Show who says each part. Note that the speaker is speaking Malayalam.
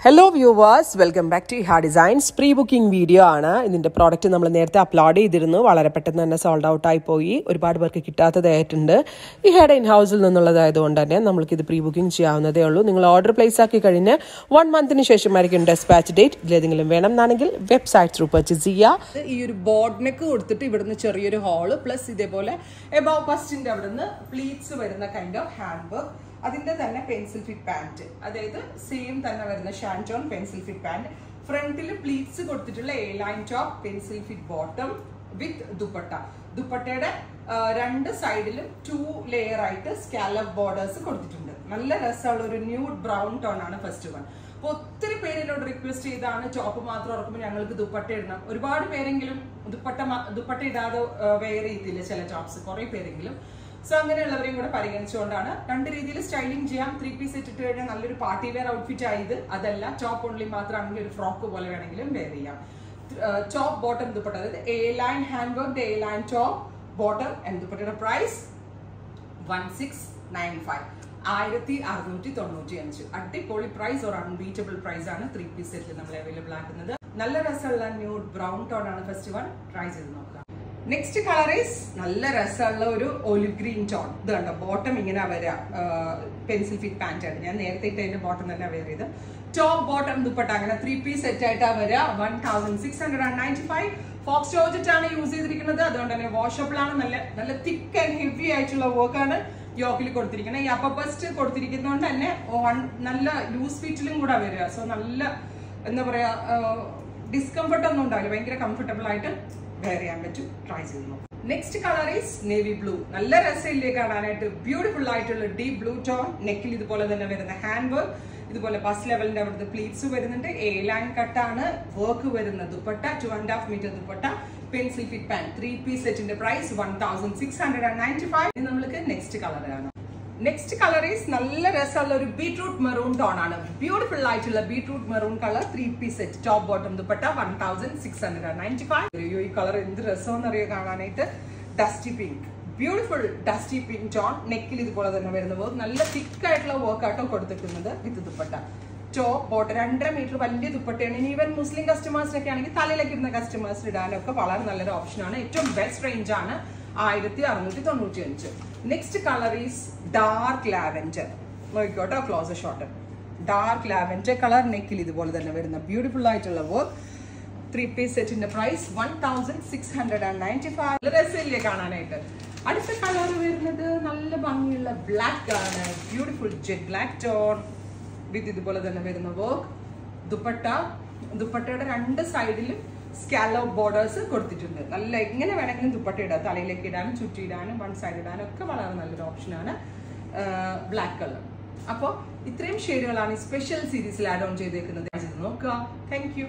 Speaker 1: Hello viewers, welcome back to Iha Designs. Pre-booking video ആണ്. ഇതിന്റെ പ്രോഡക്റ്റ് നമ്മൾ നേരത്തെ അപ്ലോഡ് ചെയ്തിരുന്നു. വളരെ പെട്ടെന്ന് തന്നെ സോൾഡ് ഔട്ട് ആയി പോയി. ഒരുപാട് പേർക്ക് കിട്ടാത്തതായിട്ടുണ്ട്. ഇഹയുടെ ഇൻ ഹൗസിൽ നിന്നുള്ളതായതുകൊണ്ട് തന്നെ നമ്മൾക്ക് ഇത് പ്രീ ബുക്കിംഗ് ചെയ്യാവുന്നതേ ഉള്ളൂ. നിങ്ങൾ ഓർഡർ പ്ലേസ് ആക്കി കഴിഞ്ഞ് 1 മന്തിന് ശേഷമായിരിക്കും ഡെസ്പാച്ച് ഡേറ്റ്. ഇതിലേതെങ്കിലും വേണമെന്നാണെങ്കിൽ വെബ്സൈറ്റ് ത്രൂ പർച്ചേസ് ചെയ്യുക. ഈ ഒരു ബോർഡ് നെക്ക് കൊടുത്തിട്ട് ഇവിടുന്ന് ചെറിയൊരു ഹോള് പ്ലസ് ഇതേപോലെ എബവ് ബസ്റ്റിന്റെ അവിടുന്ന് പ്ലീറ്റ്സ് വരുന്ന കൈൻഡ് ഓഫ് ഹാൻഡ് വർക്ക്. അതിന്റെ തന്നെ പെൻസിൽ ഫിറ്റ് പാന്റ്, അതായത് സെയിം തന്നെ വരുന്ന ഷാൻറ്റോൺ പെൻസിൽ ഫിറ്റ് പാന്റ്. ഫ്രണ്ടിൽ പ്ലീറ്റ്സ് കൊടുത്തിട്ടുള്ള A line top pencil fit bottom with dupatta. ദുപ്പട്ടയുടെ രണ്ട് സൈഡിലും 2 ലെയർ ആയിട്ട് സ്കാലപ്പ് ബോർഡേഴ്സ് കൊടുത്തിട്ടുണ്ട്. നല്ല രസമുള്ള ഒരു ന്യൂഡ് ബ്രൗൺ ടോൺ ആണ് ഫസ്റ്റ് വൺ. അപ്പൊ ഒത്തിരി പേര് എന്നോട് റിക്വസ്റ്റ് ചെയ്താണ് ടോപ്പ് മാത്രം ഇറക്കുമ്പോൾ ഞങ്ങൾക്ക് ദുപ്പട്ട ഇടണം. ഒരുപാട് പേരെങ്കിലും ദുപ്പട്ട ഇടാതെ വെയർ ചെയ്തില്ല ചില ടോപ്സ്, കുറെ പേരെങ്കിലും. സോ അങ്ങനെയുള്ളവരെയും കൂടെ പരിഗണിച്ചുകൊണ്ടാണ്. രണ്ട് രീതിയിൽ സ്റ്റൈലിംഗ് ചെയ്യാം. 3 പീസ് ഇട്ടിട്ട് കഴിഞ്ഞാൽ നല്ലൊരു പാർട്ടി വെയർ ഔട്ട്ഫിറ്റ് ആയത്. അതല്ല ടോപ്പ് ഓൺലി മാത്രമാണെങ്കിൽ ഒരു ഫ്രോക്ക് പോലെ വേണമെങ്കിലും വെയർ ചെയ്യാം. ടോപ്പ് ബോട്ടം ദുപ്പട്ട, അതായത് A line hand work, A line top bottom and ദുപ്പട്ടയുടെ പ്രൈസ് 1695, 1695. അടിപൊളി പ്രൈസ് ഒരു അൺബീറ്റബിൾ പ്രൈസ് ആണ് 3 പീസ് സെറ്റിൽ നമ്മൾ അവൈലബിൾ ആക്കുന്നത്. നല്ല രസമുള്ള ന്യൂഡ് ബ്രൗൺ ടോൺ ആണ് ഫസ്റ്റ് വൺ. ട്രൈ ചെയ്ത് നോക്കാം. നെക്സ്റ്റ് കളർ ഈസ് നല്ല രസമുള്ള ഒരു ഒലിവ് ഗ്രീൻ ടോൺ. ഇത് കണ്ടോ, ബോട്ടം ഇങ്ങനെ വരാം, പെൻസിൽ ഫിറ്റ് പാന്റ് ആണ്. ഞാൻ നേരത്തെ ഇട്ടതിന്റെ ബോട്ടം തന്നെ വെയർ ചെയ്ത്. ടോപ്പ് ബോട്ടം ദുപ്പട്ട അങ്ങനെ 3 പീസ് സെറ്റ് ആയിട്ടാണ് വരിക. 1695. ഫോക്സ് ജോർജറ്റ് ആണ് യൂസ് ചെയ്തിരിക്കുന്നത്. അതുകൊണ്ട് തന്നെ വാഷബിളാണ്. നല്ല തിക്ക് ആൻഡ് ഹെവി ആയിട്ടുള്ള വർക്കാണ് യോക്കിൽ കൊടുത്തിരിക്കുന്നത്. ഈ അപ്പർ ബസ്റ്റ് കൊടുത്തിരിക്കുന്നതുകൊണ്ട് തന്നെ നല്ല ലൂസ് ഫിറ്റിലും കൂടെ വരിക. സോ നല്ല എന്താ പറയാ, ഡിസ്കംഫർട്ട് ഒന്നും ഉണ്ടാവില്ല, ഭയങ്കര കംഫർട്ടബിൾ ആയിട്ട് വെയർ ചെയ്യാൻ പറ്റും. ട്രൈ ചെയ്ത് നോക്കാം. Next colour is navy blue. നല്ല രസമില്ലേ കാണാനായിട്ട്, ബ്യൂട്ടിഫുൾ ആയിട്ടുള്ള ഡീപ് ബ്ലൂ ടോൺ. നെക്കിൽ ഇതുപോലെ തന്നെ വരുന്ന ഹാൻഡ് വർക്ക്, ഇതുപോലെ ബസ് ലെവലിന്റെ അവിടുത്തെ പ്ലീറ്റ്സ് വരുന്നുണ്ട്. എ ലൈൻ കട്ടാണ് വർക്ക് വരുന്ന dupatta, 2.5 metre dupatta, pencil fit pant. 3 piece സെറ്റിന്റെ പ്രൈസ് 1695. ഇനി നമ്മൾക്ക് നെക്സ്റ്റ് കളർ കാണാം. നെക്സ്റ്റ് കളർ ഈസ് നല്ല രസമുള്ള ഒരു ബീട്രൂട്ട് മെറൂൺ ടോൺ ആണ്. ബ്യൂട്ടിഫുൾ ആയിട്ടുള്ള beetroot maroon colour. 3 piece set, top bottom dupatta 1695. ഈ കളർ എന്ത് രസമെന്ന് അറിയോ കാണാനായിട്ട്. Dusty pink, beautiful dusty pink tone. നെക്കിൽ ഇതുപോലെ തന്നെ വരുന്ന വർക്ക്, നല്ല തിക്ക് ആയിട്ടുള്ള വർക്കാട്ടോ കൊടുത്തിരിക്കുന്നത് വിത്ത് ദുപ്പട്ട. ടോപ്പ് ബോട്ടം 2.5 മീറ്റർ വലിയ ദുപ്പട്ടയാണ്. ഇനി ഈവൻ മുസ്ലിം കസ്റ്റമേഴ്സിനൊക്കെ ആണെങ്കിൽ തലയിലേക്ക് ഇടുന്ന കസ്റ്റമേഴ്സിന് ഇടാനൊക്കെ വളരെ നല്ലൊരു ഓപ്ഷനാണ്. ഏറ്റവും ബെസ്റ്റ് റേഞ്ച് ആണ് 1695. Next colour is dark lavender. നോക്കിക്കോട്ടോ, closer shot. Dark lavender colour. നെക്കിൽ ഇതുപോലെ തന്നെ വരുന്ന ബ്യൂട്ടിഫുൾ ആയിട്ടുള്ള വർക്ക്. 3 പീസ് സെറ്റിന്റെ പ്രൈസ് 1695. രസമില്ലേ കാണാനായിട്ട്. അടുത്ത കളർ വരുന്നത് നല്ല ഭംഗിയുള്ള ബ്ലാക്ക് ആണ്. Beautiful jet black tone with ഇതുപോലെ തന്നെ വരുന്ന വർക്ക്. ദുപ്പട്ടയുടെ 2 സൈഡിലും സ്കാലപ്പ് ബോർഡേഴ്സ് കൊടുത്തിട്ടുണ്ട്. നല്ല എങ്ങനെ വേണമെങ്കിലും ദുപ്പട്ട ഇടാം, തലയിലേക്ക് ഇടാനും ചുറ്റിയിടാനും 1 സൈഡ് ഇടാനും ഒക്കെ വളരെ നല്ലൊരു ഓപ്ഷനാണ് ബ്ലാക്ക് കളർ. അപ്പോൾ ഇത്രയും ഷെയ്ഡുകളാണ് ഈ സ്പെഷ്യൽ സീരീസിൽ ആഡ് ഓൺ ചെയ്തേക്കുന്നത്. നോക്കുക. Thank you.